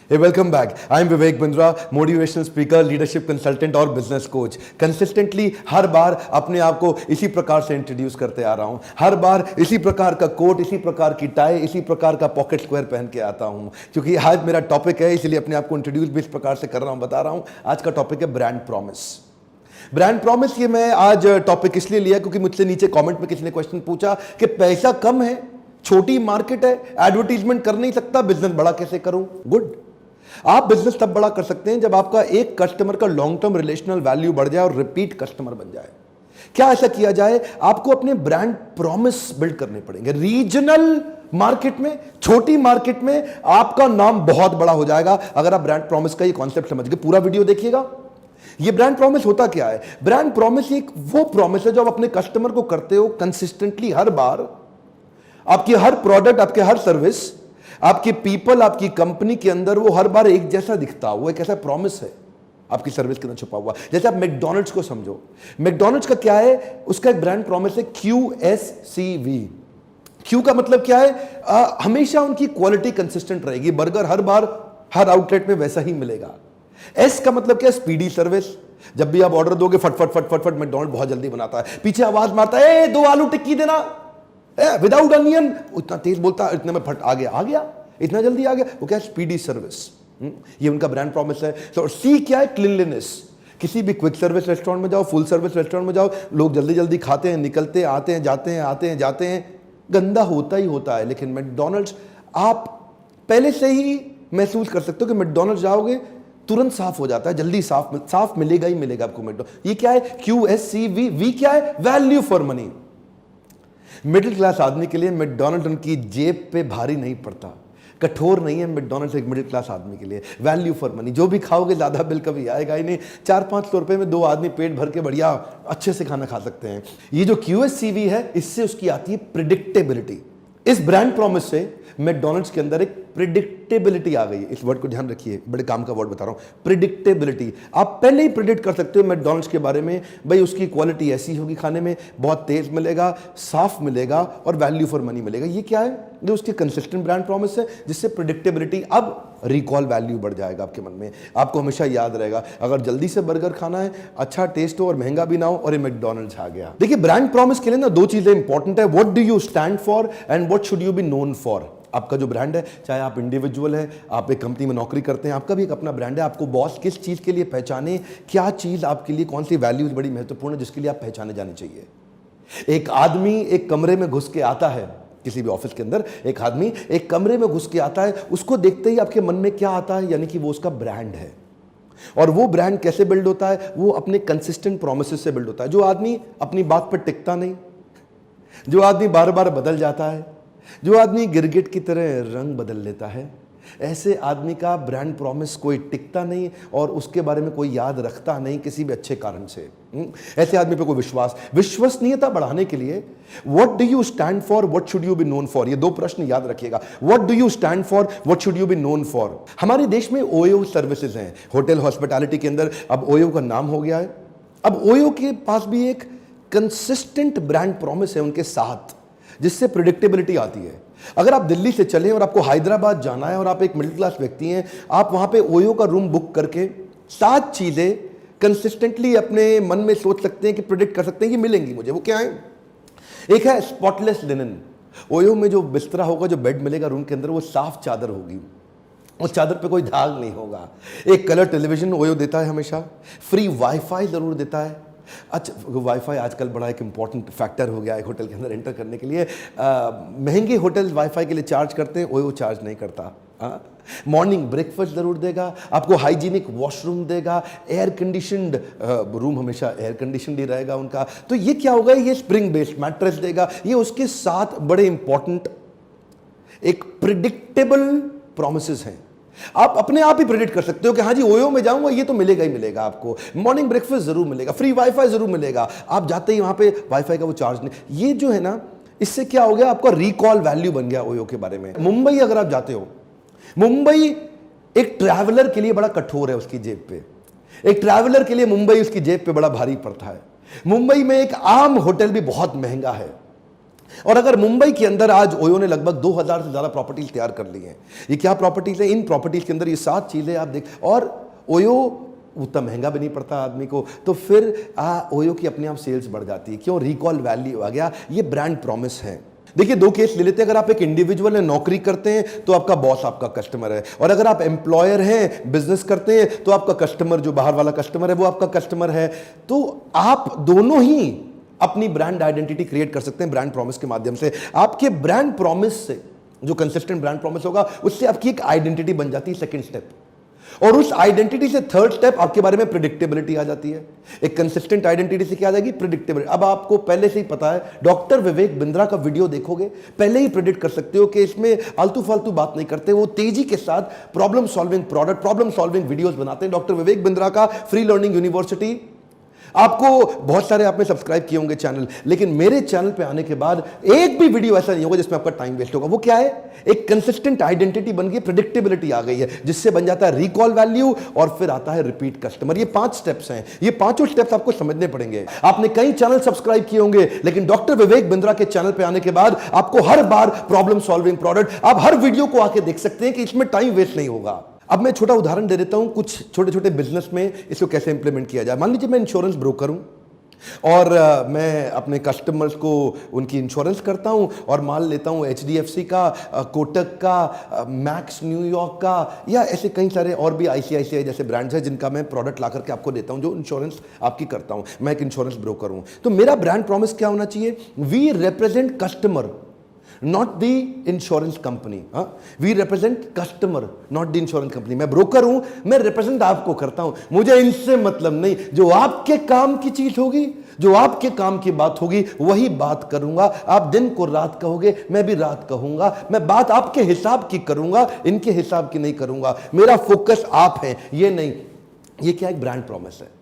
Hey, welcome back. I'm Vivek Bindra, motivational speaker, leadership consultant और business coach. Consistently हर बार अपने आप को इसी प्रकार से इंट्रोड्यूस करते आ रहा हूं. हर बार इसी प्रकार का कोट, इसी प्रकार की टाई, इसी प्रकार का पॉकेट स्क्वायर पहन के आता हूं. क्योंकि आज मेरा टॉपिक है, इसलिए अपने आप को इंट्रोड्यूस भी इस प्रकार से कर रहा हूं, बता रहा हूं. आज का टॉपिक है ब्रांड प्रॉमिस. ब्रांड प्रॉमिस ये मैं आज टॉपिक इसलिए लिया क्योंकि मुझसे नीचे कमेंट में किसी ने क्वेश्चन पूछा कि पैसा कम है, छोटी मार्केट है, एडवर्टीजमेंट कर नहीं सकता, बिजनेस बड़ा कैसे करूं. गुड. आप बिजनेस तब बड़ा कर सकते हैं जब आपका एक कस्टमर का लॉन्ग टर्म रिलेशनल वैल्यू बढ़ जाए और रिपीट कस्टमर बन जाए. क्या ऐसा किया जाए? आपको अपने ब्रांड प्रॉमिस बिल्ड करने पड़ेंगे. रीजनल मार्केट में, छोटी मार्केट में आपका नाम बहुत बड़ा हो जाएगा अगर आप ब्रांड प्रॉमिस का ये कॉन्सेप्ट समझ गए. पूरा वीडियो देखिएगा. ये ब्रांड प्रॉमिस होता क्या है? ब्रांड प्रॉमिस एक वो प्रॉमिस है जो आप अपने कस्टमर को करते हो कंसिस्टेंटली. हर बार आपकी हर प्रोडक्ट, आपके हर सर्विस, आपके पीपल, आपकी कंपनी के अंदर वो हर बार एक जैसा दिखता हो. वो एक ऐसा प्रॉमिस है आपकी सर्विस के अंदर छुपा हुआ. जैसे आप मैकडॉनल्ड्स को समझो. मैकडॉनल्ड्स का क्या है? उसका एक ब्रांड प्रॉमिस है QSCV. क्यू का मतलब क्या है? हमेशा उनकी क्वालिटी कंसिस्टेंट रहेगी. बर्गर हर बार हर आउटलेट में वैसा ही मिलेगा. एस का मतलब क्या है? Speedy service. जब भी आप ऑर्डर दोगे फटफट फटफट फट मैकडॉनल्ड बहुत जल्दी बनाता है. पीछे आवाज मारता है, 2 आलू टिक्की देना विदाउट अनियन. इतना तेज बोलता है, इतने में फट आ गया, इतना जल्दी आ गया. वो क्या है? Speedy service. ये उनका ब्रांड प्रॉमिस है. तो सी क्या है? क्लीनलीनेस. किसी भी क्विक सर्विस रेस्टोरेंट में जाओ, फुल सर्विस रेस्टोरेंट में जाओ, लोग जल्दी जल्दी खाते हैं, निकलते हैं, आते हैं, जाते हैं, आते हैं, जाते हैं. गंदा होता ही होता है. लेकिन मैकडॉनल्ड्स आप पहले से ही महसूस कर सकते हो कि मैकडॉनल्ड्स जाओगे तुरंत साफ हो जाता है. जल्दी साफ मिलेगा ही मिलेगा आपको मैकडॉनल्ड्स. ये क्या है? QSCV. वी क्या है? Value for money. Middle class आदमी के लिए मैकडॉनल्ड उनकी जेब पे भारी नहीं पड़ता. कठोर नहीं है मैकडॉनल्ड्स एक मिडिल क्लास आदमी के लिए. Value for money. जो भी खाओगे ज्यादा बिल कभी आएगा ही नहीं. 400-500 रुपए में 2 आदमी पेट भर के बढ़िया अच्छे से खाना खा सकते हैं. ये जो QSCV है, इससे उसकी आती है प्रिडिक्टेबिलिटी. इस ब्रांड प्रॉमिस से मैकडॉनल्ड्स के अंदर एक प्रिडिक्टेबिलिटी आ गई है. इस वर्ड को ध्यान रखिए, बड़े काम का वर्ड बता रहा हूं. प्रिडिक्टेबिलिटी. आप पहले ही प्रिडिक्ट कर सकते हो मैकडॉनल्ड्स के बारे में, भाई उसकी क्वालिटी ऐसी होगी, खाने में बहुत तेज मिलेगा, साफ मिलेगा और वैल्यू फॉर मनी मिलेगा. ये क्या है? जो उसकी कंसिस्टेंट ब्रांड प्रॉमिस है, जिससे प्रिडिक्टेबिलिटी. अब रिकॉल वैल्यू बढ़ जाएगा आपके मन में. आपको हमेशा याद रहेगा अगर जल्दी से बर्गर खाना है, अच्छा टेस्ट हो और महंगा भी ना हो, और ये मैकडॉनल्ड्स आ गया. देखिए, ब्रांड प्रॉमिस के लिए ना 2 चीजें इंपॉर्टेंट है. What do you stand for and what should you be known for. आपका जो ब्रांड है, चाहे आप इंडिविजुअल है, आप एक कंपनी में नौकरी करते हैं, आपका भी एक अपना ब्रांड है. आपको बॉस किस चीज के लिए पहचाने, क्या चीज आपके लिए, कौन सी वैल्यूज बड़ी महत्वपूर्ण है जिसके लिए आप पहचाने जाने चाहिए. एक आदमी एक कमरे में घुस के आता है, किसी भी ऑफिस के अंदर एक आदमी एक कमरे में घुस के आता है, उसको देखते ही आपके मन में क्या आता है? यानी कि वो उसका ब्रांड है. और वो ब्रांड कैसे बिल्ड होता है? वो अपने कंसिस्टेंट प्रोमिसेस से बिल्ड होता है. जो आदमी अपनी बात पर टिकता नहीं, जो आदमी बार बार बदल जाता है, जो आदमी गिरगिट की तरह रंग बदल लेता है, ऐसे आदमी का ब्रांड प्रॉमिस कोई टिकता नहीं और उसके बारे में कोई याद रखता नहीं किसी भी अच्छे कारण से. ऐसे आदमी पे कोई विश्वसनीयता बढ़ाने के लिए what do you stand for, what should you be known for, ये 2 प्रश्न याद रखिएगा. What do you stand for, what should you be known for. हमारे देश में OYO सर्विसेज हैं, होटल हॉस्पिटैलिटी के अंदर. अब OYO का नाम हो गया है. अब OYO के पास भी एक कंसिस्टेंट ब्रांड प्रॉमिस है उनके साथ, जिससे प्रिडिक्टेबिलिटी आती है. अगर आप दिल्ली से चले और आपको हैदराबाद जाना है और आप एक मिडिल क्लास व्यक्ति हैं, आप वहां पे OYO का रूम बुक करके 7 चीजें कंसिस्टेंटली अपने मन में सोच सकते हैं कि प्रिडिक्ट कर सकते हैं कि मिलेंगी मुझे. वो क्या है? एक है स्पॉटलेस लिनन. OYO में जो बिस्तरा होगा, जो बेड मिलेगा रूम के अंदर, वो साफ चादर होगी, उस चादर पे कोई दाग नहीं होगा. एक कलर टेलीविजन OYO देता है हमेशा. फ्री वाईफाई जरूर देता है. अच्छा, वाईफाई आजकल बड़ा एक इंपॉर्टेंट फैक्टर हो गया है होटल के अंदर एंटर करने के लिए. महंगे होटल वाईफाई के लिए चार्ज करते हैं, OYO चार्ज नहीं करता. मॉर्निंग ब्रेकफास्ट जरूर देगा, आपको हाइजीनिक वॉशरूम देगा, एयर कंडीशनड रूम हमेशा एयर कंडीशनड ही रहेगा उनका. तो ये क्या होगा? ये स्प्रिंग बेस्ड मैट्रेस देगा. ये उसके साथ बड़े इंपॉर्टेंट एक प्रिडिक्टेबल प्रॉमिसेस हैं. आप अपने आप ही प्रेडिक्ट कर सकते हो कि हाँ जी, OYO में जाऊंगा, ये तो मिलेगा ही मिलेगा. आपको मॉर्निंग ब्रेकफास्ट जरूर मिलेगा, फ्री वाईफाई जरूर मिलेगा. आप जाते ही वहां पे वाईफाई का वो चार्ज नहीं. ये जो है ना, इससे क्या हो गया? आपका रिकॉल वैल्यू बन गया OYO के बारे में. मुंबई अगर आप जाते हो, मुंबई एक ट्रैवलर के लिए बड़ा कठोर है उसकी जेब पे. एक ट्रैवलर के लिए मुंबई उसकी जेब पे बड़ा भारी पड़ता है. मुंबई में एक आम होटल भी बहुत महंगा है. और अगर मुंबई के अंदर आज ओयो ने लगभग 2000 से ज्यादा प्रॉपर्टीज तैयार कर ली हैं, ये क्या प्रॉपर्टीज है? इन प्रॉपर्टीज के अंदर ये 7 चीजें आप देख, और ओयो उतना महंगा भी नहीं पड़ता आदमी को, तो फिर ओयो की अपने आप सेल्स बढ़ जाती है। क्यों? रिकॉल वैल्यू आ गया, ये ब्रांड प्रॉमिस है। देखिए 2 केस ले लेते हैं। अगर आप एक इंडिविजुअल है, नौकरी करते हैं, तो आपका बॉस आपका कस्टमर है, और अगर आप एम्प्लॉयर हैं, बिजनेस करते हैं, तो आपका कस्टमर, जो बाहर वाला कस्टमर है, वो आपका कस्टमर है। तो आप दोनों ही अपनी ब्रांड आइडेंटिटी क्रिएट कर सकते हैं ब्रांड प्रॉमिस के माध्यम से। आपके ब्रांड प्रॉमिस से, जो कंसिस्टेंट ब्रांड प्रॉमिस होगा, उससे आपकी एक आइडेंटिटी बन जाती है, सेकंड स्टेप। और उस आइडेंटिटी से थर्ड स्टेप, आपके बारे में प्रिडिक्टेबिलिटी आ जाती है। एक कंसिस्टेंट आइडेंटिटी से क्या आ जाएगी? प्रिडिक्टेबिलिटी। अब आपको पहले से ही पता है, डॉक्टर विवेक बिंद्रा का वीडियो देखोगे, पहले ही प्रिडिक्ट कर सकते हो कि इसमें आलतू फालतू बात नहीं करते, वो तेजी के साथ problem solving product, problem solving videos बनाते हैं। डॉक्टर विवेक बिंद्रा का फ्री लर्निंग यूनिवर्सिटी, आपको बहुत सारे आपने सब्सक्राइब किए होंगे चैनल, लेकिन मेरे चैनल पे आने के बाद एक भी वीडियो ऐसा नहीं होगा जिसमें आपका टाइम वेस्ट होगा। वो क्या है? एक कंसिस्टेंट आइडेंटिटी बन गई, प्रेडिक्टेबिलिटी आ गई है, जिससे बन जाता है रिकॉल वैल्यू, और फिर आता है रिपीट कस्टमर। ये 5 स्टेप्स हैं, ये पांचों स्टेप्स आपको समझने पड़ेंगे। आपने कई चैनल सब्सक्राइब किए होंगे, लेकिन डॉक्टर विवेक बिंद्रा के चैनल पे आने के बाद आपको हर बार प्रॉब्लम सॉल्विंग प्रोडक्ट, आप हर वीडियो को आके देख सकते हैं कि इसमें टाइम वेस्ट नहीं होगा। अब मैं छोटा उदाहरण दे देता हूं, कुछ छोटे छोटे बिजनेस में इसको कैसे इंप्लीमेंट किया जाए। मान लीजिए मैं इंश्योरेंस ब्रोकर हूं, और मैं अपने कस्टमर्स को उनकी इंश्योरेंस करता हूं, और मान लेता हूं HDFC का, कोटक का, मैक्स न्यूयॉर्क का, या ऐसे कई सारे और भी ICICI जैसे ब्रांड्स हैं जिनका मैं प्रोडक्ट ला करके आपको देता हूं, जो इंश्योरेंस आपकी करता हूं। मैं एक इंश्योरेंस ब्रोकर हूं, तो मेरा ब्रांड प्रॉमिस क्या होना चाहिए? We represent customer, not the insurance company. We represent customer, not the insurance company. मैं ब्रोकर हूं, मैं रिप्रेजेंट आपको करता हूं, मुझे इनसे मतलब नहीं। जो आपके काम की चीज होगी, जो आपके काम की बात होगी, वही बात करूंगा। आप दिन को रात कहोगे, मैं भी रात कहूंगा। मैं बात आपके हिसाब की करूंगा, इनके हिसाब की नहीं करूंगा। मेरा फोकस आप है, ये नहीं। ये क्या एक ब्रांड प्रॉमिस है?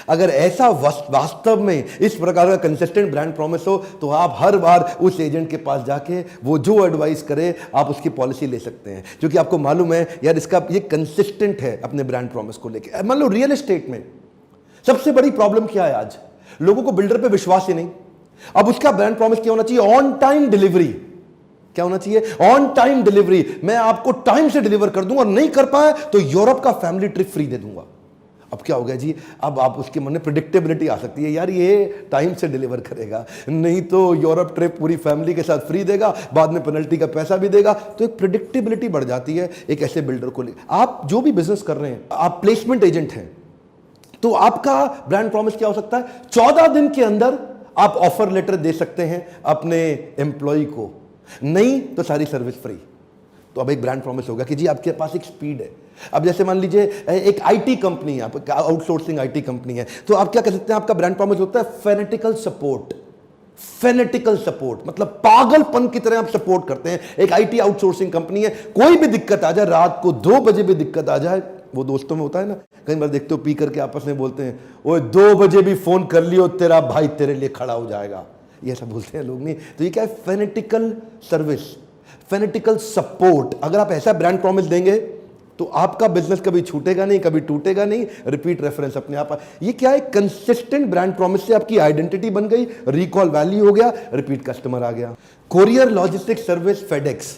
अगर ऐसा वास्तव में इस प्रकार का कंसिस्टेंट ब्रांड प्रॉमिस हो, तो आप हर बार उस एजेंट के पास जाके वो जो एडवाइस करे, आप उसकी पॉलिसी ले सकते हैं, क्योंकि आपको मालूम है यार इसका ये कंसिस्टेंट है अपने ब्रांड प्रॉमिस को लेके। मान लो रियल एस्टेट में सबसे बड़ी प्रॉब्लम क्या है आज? लोगों को बिल्डर पे विश्वास ही नहीं। अब उसका ब्रांड प्रॉमिस क्या होना चाहिए? On time delivery. क्या होना चाहिए? On time delivery. मैं आपको टाइम से डिलीवर कर दूंगा, और नहीं कर पाए तो यूरोप का फैमिली ट्रिप फ्री दे दूंगा। अब क्या हो गया जी? अब आप उसके मन में प्रेडिक्टेबिलिटी आ सकती है, यार ये टाइम से डिलीवर करेगा, नहीं तो यूरोप ट्रिप पूरी फैमिली के साथ फ्री देगा, बाद में पेनल्टी का पैसा भी देगा। तो एक प्रेडिक्टेबिलिटी बढ़ जाती है एक ऐसे बिल्डर को ले। आप जो भी बिजनेस कर रहे हैं, आप प्लेसमेंट एजेंट हैं, तो आपका ब्रांड प्रॉमिस क्या हो सकता है? 14 दिन के अंदर आप ऑफर लेटर दे सकते हैं अपने एम्प्लॉय को, नहीं तो सारी सर्विस फ्री। तो अब एक ब्रांड प्रॉमिस होगा कि जी आपके पास एक स्पीड है। अब जैसे मान लीजिए एक आईटी कंपनी है, आप आउटसोर्सिंग आईटी कंपनी है, तो आप क्या कर सकते हैं? आपका ब्रांड प्रॉमिस होता है फेनेटिकल सपोर्ट। फेनेटिकल सपोर्ट मतलब पागलपन की तरह आप सपोर्ट करते हैं। एक आईटी आउटसोर्सिंग कंपनी है, कोई भी दिक्कत आ जाए, रात को 2 बजे भी दिक्कत आ जाए, वो दोस्तों में होता है ना, कई बार देखते हो पी करके आपस में बोलते हैं, ओए 2 बजे भी फोन कर लियो, तेरा भाई तेरे लिए खड़ा हो जाएगा, ये सब बोलते हैं लोग। नहीं तो ये क्या है? फेनेटिकल सर्विस, फेनेटिकल सपोर्ट। अगर आप ऐसा ब्रांड प्रॉमिस देंगे तो आपका बिजनेस कभी छूटेगा नहीं, कभी टूटेगा नहीं, रिपीट रेफरेंस अपने आप। ये क्या है? कंसिस्टेंट ब्रांड प्रॉमिस से आपकी आइडेंटिटी बन गई, रिकॉल वैल्यू हो गया, रिपीट कस्टमर आ गया। कोरियर लॉजिस्टिक्स सर्विस फेडेक्स,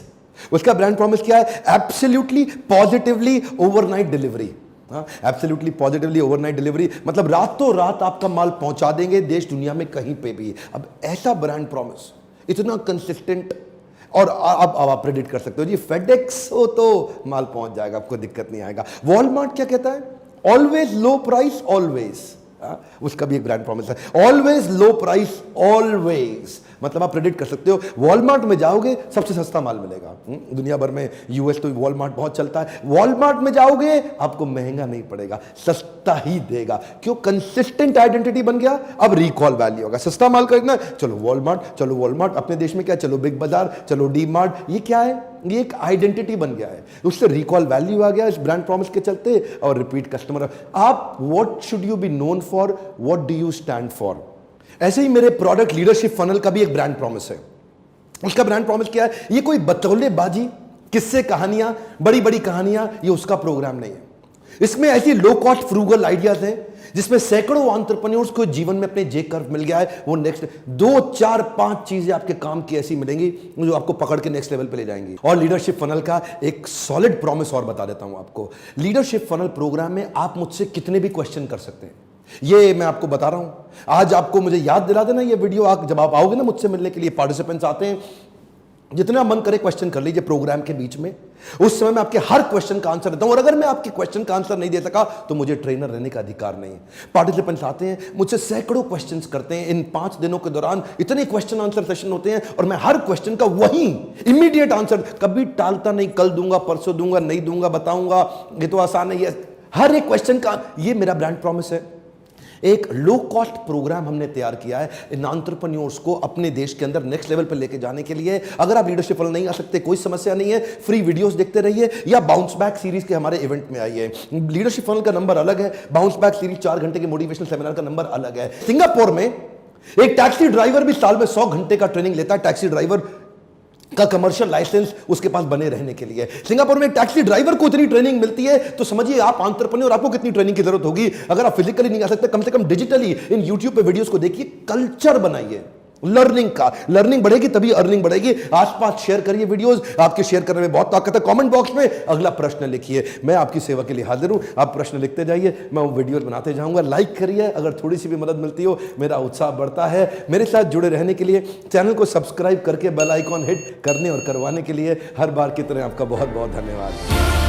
उसका ब्रांड प्रॉमिस क्या है? Absolutely positively overnight delivery. Absolutely positively overnight delivery मतलब रातों रात आपका माल पहुंचा देंगे देश दुनिया में कहीं पे भी। अब ऐसा ब्रांड प्रॉमिस इतना कंसिस्टेंट, और अब आप प्रेडिक्ट कर सकते हो जी फेडेक्स हो तो माल पहुंच जाएगा, आपको दिक्कत नहीं आएगा। वॉलमार्ट क्या कहता है? ऑलवेज लो प्राइस ऑलवेज, उसका भी एक ब्रांड प्रॉमिस है, ऑलवेज लो प्राइस ऑलवेज। मतलब आप प्रेडिक्ट कर सकते हो, वॉलमार्ट में जाओगे सबसे सस्ता माल मिलेगा। दुनिया भर में यूएस तो वॉलमार्ट बहुत चलता है, वॉलमार्ट में जाओगे आपको महंगा नहीं पड़ेगा, सस्ता ही देगा। क्यों? कंसिस्टेंट आइडेंटिटी बन गया। अब रिकॉल वैल्यू होगा, सस्ता माल खरीदना, चलो वॉलमार्ट, चलो वॉलमार्ट। अपने देश में क्या? चलो बिग बाजार, चलो डी मार्ट। ये क्या है? ये एक आइडेंटिटी बन गया है, उससे रिकॉल वैल्यू आ गया इस ब्रांड प्रॉमिस के चलते, और रिपीट कस्टमर। आप what should you be known for, what do you stand for. ऐसे ही मेरे प्रोडक्ट लीडरशिप फनल का भी एक ब्रांड प्रॉमिस है। उसका ब्रांड प्रॉमिस क्या है? ये कोई बतौलेबाजी, किस्से कहानियां, बड़ी बड़ी कहानियां, ये उसका प्रोग्राम नहीं है। इसमें ऐसी लो कॉस्ट फ्रूगल आइडियाज हैं जिसमें सैकड़ों एंटरप्रेन्योर्स को जीवन में अपने जे कर्व मिल गया है। वो नेक्स्ट 2 4 5 चीजें आपके काम की ऐसी मिलेंगी जो आपको पकड़ के नेक्स्ट लेवल पे ले जाएंगी। और लीडरशिप फनल का एक सॉलिड प्रॉमिस और बता देता हूं आपको। लीडरशिप फनल प्रोग्राम में आप मुझसे कितने भी क्वेश्चन कर सकते हैं, ये मैं आपको बता रहा हूं। आज आपको मुझे याद दिला देना ये वीडियो, जब आप आओगे ना मुझसे मिलने के लिए, पार्टिसिपेंट्स आते हैं, जितना मन करे क्वेश्चन कर लीजिए प्रोग्राम के बीच में। उस समय मैं आपके हर क्वेश्चन का आंसर देता हूं, और अगर मैं आपके क्वेश्चन का आंसर नहीं दे सका तो मुझे ट्रेनर रहने का अधिकार नहीं है। पार्टिसिपेंट्स आते हैं मुझसे सैकड़ों क्वेश्चंस करते हैं। इन 5 दिनों के दौरान इतने क्वेश्चन आंसर सेशन होते हैं और मैं हर क्वेश्चन का वही इमीडिएट आंसर, कभी टालता नहीं, कल दूंगा, परसों दूंगा, नहीं दूंगा, बताऊंगा, ये तो आसान है। ये हर एक क्वेश्चन का, ये मेरा ब्रांड प्रॉमिस है। एक लो कॉस्ट प्रोग्राम हमने तैयार किया है इन एंटरप्रेन्योर्स को अपने देश के अंदर नेक्स्ट लेवल पर लेके जाने के लिए। अगर आप लीडरशिप फनल नहीं आ सकते, कोई समस्या नहीं है, फ्री वीडियोस देखते रहिए या बाउंस बैक सीरीज के हमारे इवेंट में आइए। लीडरशिप फनल का नंबर अलग है, बाउंस बैक सीरीज 4 घंटे के मोटिवेशनल सेमिनार का नंबर अलग है। सिंगापुर में एक टैक्सी ड्राइवर भी साल में 100 घंटे का ट्रेनिंग लेता है, टैक्सी ड्राइवर का कमर्शियल लाइसेंस उसके पास बने रहने के लिए। सिंगापुर में एक टैक्सी ड्राइवर को इतनी ट्रेनिंग मिलती है, तो समझिए आप एंटरप्रेन्योर, आपको कितनी ट्रेनिंग की जरूरत होगी। अगर आप फिजिकली नहीं आ सकते, कम से कम डिजिटली इन यूट्यूब पे वीडियोस को देखिए, कल्चर बनाइए लर्निंग का। लर्निंग बढ़ेगी तभी अर्निंग बढ़ेगी। आसपास शेयर करिए वीडियोस, आपके शेयर करने में बहुत ताकत है। कमेंट बॉक्स में अगला प्रश्न लिखिए, मैं आपकी सेवा के लिए हाजिर हूं। आप प्रश्न लिखते जाइए, मैं वो वीडियोस बनाते जाऊंगा। लाइक करिए, अगर थोड़ी सी भी मदद मिलती हो मेरा उत्साह बढ़ता है। मेरे साथ जुड़े रहने के लिए चैनल को सब्सक्राइब करके बेल आइकॉन हिट करने और करवाने के लिए हर बार की तरह आपका बहुत बहुत धन्यवाद।